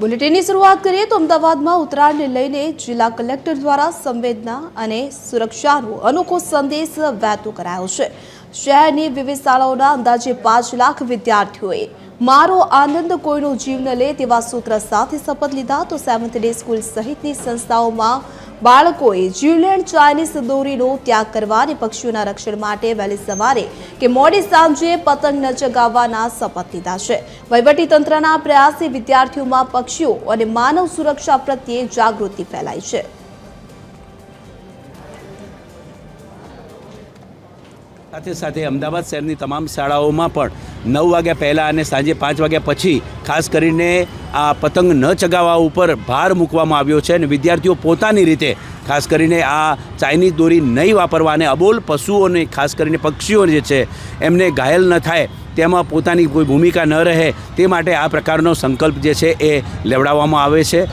બુલેટિનની શરૂઆત કરીએ તો અમદાવાદમાં ઉત્તરાયણને લઈને જિલ્લા કલેક્ટર દ્વારા સંવેદના અને સુરક્ષાનો અનોખો સંદેશ વહેતો કરાયો છે। શહેરની વિવિધ શાળાઓના અંદાજે 5 લાખ વિદ્યાર્થીઓએ મારો આનંદ કોઈનો જીવ ન લે તેવા સૂત્ર સાથે શપથ લીધા તો સેવન્થ ડે સ્કૂલ સહિતની સંસ્થાઓમાં બાળકોએ જીવલેણ ચાઇનીઝ દોરીનો ત્યાગ કરવા અને પક્ષીઓના રક્ષણ માટે વહેલી સવારે કે મોડી સાંજે પતંગ ન ચગાવવાના શપથ લીધા છે। વહીવટીતંત્રના પ્રયાસથી વિદ્યાર્થીઓમાં પક્ષીઓ અને માનવ સુરક્ષા પ્રત્યે જાગૃતિ ફેલાઈ છે। સાથે સાથે અમદાવાદ શહેરની તમામ શાળાઓમાં પણ 9 વાગ્યા પહેલાં અને સાંજે 5 વાગ્યા પછી ખાસ કરીને આ પતંગ ન ચગાવવા ઉપર ભાર મૂકવામાં આવ્યો છે અને વિદ્યાર્થીઓ પોતાની રીતે ખાસ કરીને આ ચાઇનીઝ દોરી નહીં વાપરવા અને અબોલ પશુઓને ખાસ કરીને પક્ષીઓ જે છે એમને ઘાયલ ન થાય તેમાં પોતાની કોઈ ભૂમિકા ન રહે તે માટે આ પ્રકારનો સંકલ્પ જે છે એ લેવડાવવામાં આવે છે।